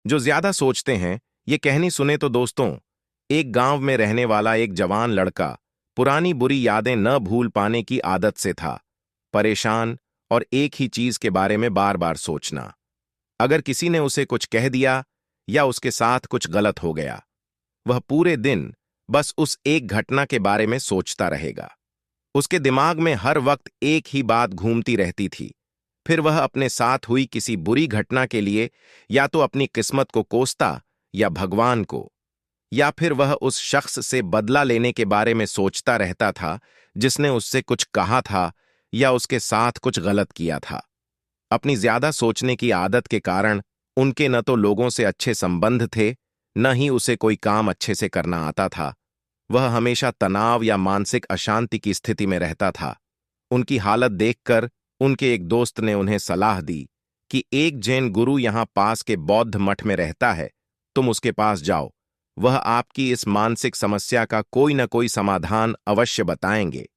जो ज्यादा सोचते हैं, ये कहनी सुने तो दोस्तों, एक गांव में रहने वाला एक जवान लड़का पुरानी बुरी यादें न भूल पाने की आदत से था परेशान, और एक ही चीज के बारे में बार बार सोचना। अगर किसी ने उसे कुछ कह दिया या उसके साथ कुछ गलत हो गया, वह पूरे दिन बस उस एक घटना के बारे में सोचता रहेगा। उसके दिमाग में हर वक्त एक ही बात घूमती रहती थी। फिर वह अपने साथ हुई किसी बुरी घटना के लिए या तो अपनी किस्मत को कोसता, या भगवान को, या फिर वह उस शख्स से बदला लेने के बारे में सोचता रहता था जिसने उससे कुछ कहा था या उसके साथ कुछ गलत किया था। अपनी ज्यादा सोचने की आदत के कारण उनके न तो लोगों से अच्छे संबंध थे, न ही उसे कोई काम अच्छे से करना आता था। वह हमेशा तनाव या मानसिक अशांति की स्थिति में रहता था। उनकी हालत देखकर उनके एक दोस्त ने उन्हें सलाह दी कि एक जैन गुरु यहां पास के बौद्ध मठ में रहता है, तुम उसके पास जाओ, वह आपकी इस मानसिक समस्या का कोई न कोई समाधान अवश्य बताएंगे।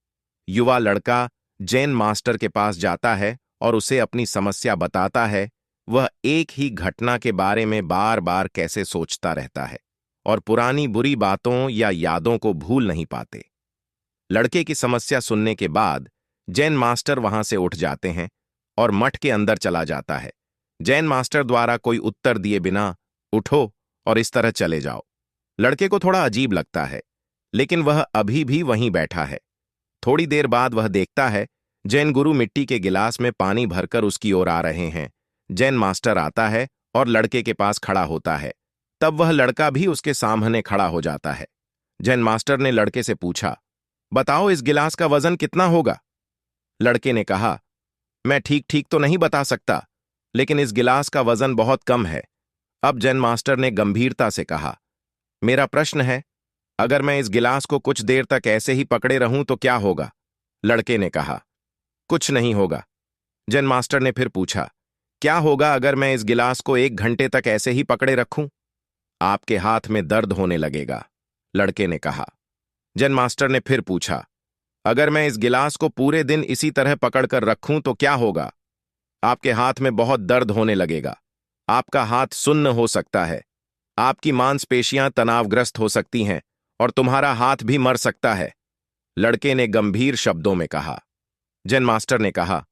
युवा लड़का जैन मास्टर के पास जाता है और उसे अपनी समस्या बताता है। वह एक ही घटना के बारे में बार बार कैसे सोचता रहता है और पुरानी बुरी बातों या यादों को भूल नहीं पाते। लड़के की समस्या सुनने के बाद जैन मास्टर वहां से उठ जाते हैं और मठ के अंदर चला जाता है। जैन मास्टर द्वारा कोई उत्तर दिए बिना उठो और इस तरह चले जाओ। लड़के को थोड़ा अजीब लगता है, लेकिन वह अभी भी वहीं बैठा है। थोड़ी देर बाद वह देखता है जैन गुरु मिट्टी के गिलास में पानी भरकर उसकी ओर आ रहे हैं। जैन मास्टर आता है और लड़के के पास खड़ा होता है। तब वह लड़का भी उसके सामने खड़ा हो जाता है। जैन मास्टर ने लड़के से पूछा, बताओ इस गिलास का वजन कितना होगा? लड़के ने कहा, मैं ठीक ठीक तो नहीं बता सकता, लेकिन इस गिलास का वजन बहुत कम है। अब जैन मास्टर ने गंभीरता से कहा, मेरा प्रश्न है, अगर मैं इस गिलास को कुछ देर तक ऐसे ही पकड़े रहूं तो क्या होगा? लड़के ने कहा, कुछ नहीं होगा। जैन मास्टर ने फिर पूछा, क्या होगा अगर मैं इस गिलास को 1 घंटे तक ऐसे ही पकड़े रखूं? आपके हाथ में दर्द होने लगेगा, लड़के ने कहा। जैन मास्टर ने फिर पूछा, अगर मैं इस गिलास को पूरे दिन इसी तरह पकड़कर रखूं तो क्या होगा? आपके हाथ में बहुत दर्द होने लगेगा, आपका हाथ सुन्न हो सकता है, आपकी मांसपेशियां तनावग्रस्त हो सकती हैं और तुम्हारा हाथ भी मर सकता है, लड़के ने गंभीर शब्दों में कहा। जैन मास्टर ने कहा,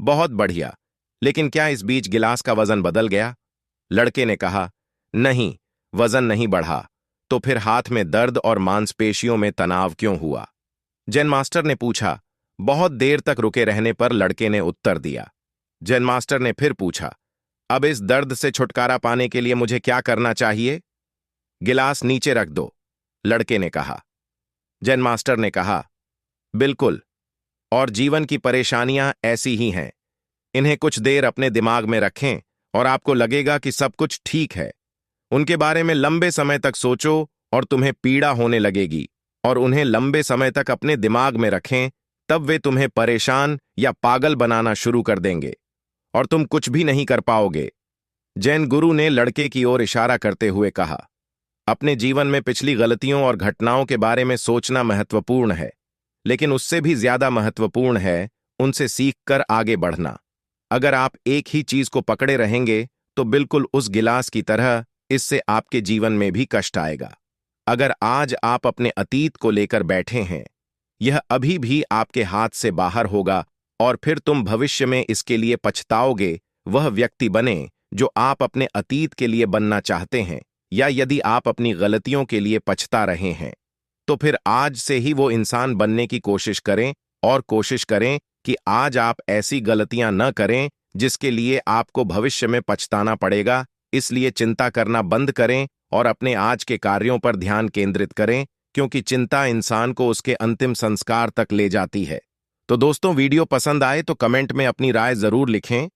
बहुत बढ़िया, लेकिन क्या इस बीच गिलास का वजन बदल गया? लड़के ने कहा, नहीं, वजन नहीं बढ़ा। तो फिर हाथ में दर्द और मांसपेशियों में तनाव क्यों हुआ? जैन मास्टर ने पूछा। बहुत देर तक रुके रहने पर लड़के ने उत्तर दिया। जैन मास्टर ने फिर पूछा, अब इस दर्द से छुटकारा पाने के लिए मुझे क्या करना चाहिए? गिलास नीचे रख दो, लड़के ने कहा। जैन मास्टर ने कहा, बिल्कुल, और जीवन की परेशानियां ऐसी ही हैं। इन्हें कुछ देर अपने दिमाग में रखें और आपको लगेगा कि सब कुछ ठीक है। उनके बारे में लंबे समय तक सोचो और तुम्हें पीड़ा होने लगेगी, और उन्हें लंबे समय तक अपने दिमाग में रखें, तब वे तुम्हें परेशान या पागल बनाना शुरू कर देंगे और तुम कुछ भी नहीं कर पाओगे। जैन गुरु ने लड़के की ओर इशारा करते हुए कहा, अपने जीवन में पिछली गलतियों और घटनाओं के बारे में सोचना महत्वपूर्ण है, लेकिन उससे भी ज्यादा महत्वपूर्ण है उनसे सीखकर आगे बढ़ना। अगर आप एक ही चीज को पकड़े रहेंगे तो बिल्कुल उस गिलास की तरह इससे आपके जीवन में भी कष्ट आएगा। अगर आज आप अपने अतीत को लेकर बैठे हैं, यह अभी भी आपके हाथ से बाहर होगा और फिर तुम भविष्य में इसके लिए पछताओगे। वह व्यक्ति बने जो आप अपने अतीत के लिए बनना चाहते हैं, या यदि आप अपनी गलतियों के लिए पछता रहे हैं, तो फिर आज से ही वो इंसान बनने की कोशिश करें, और कोशिश करें कि आज आप ऐसी गलतियां न करें जिसके लिए आपको भविष्य में पछताना पड़ेगा। इसलिए चिंता करना बंद करें और अपने आज के कार्यों पर ध्यान केंद्रित करें, क्योंकि चिंता इंसान को उसके अंतिम संस्कार तक ले जाती है। तो दोस्तों, वीडियो पसंद आए तो कमेंट में अपनी राय जरूर लिखें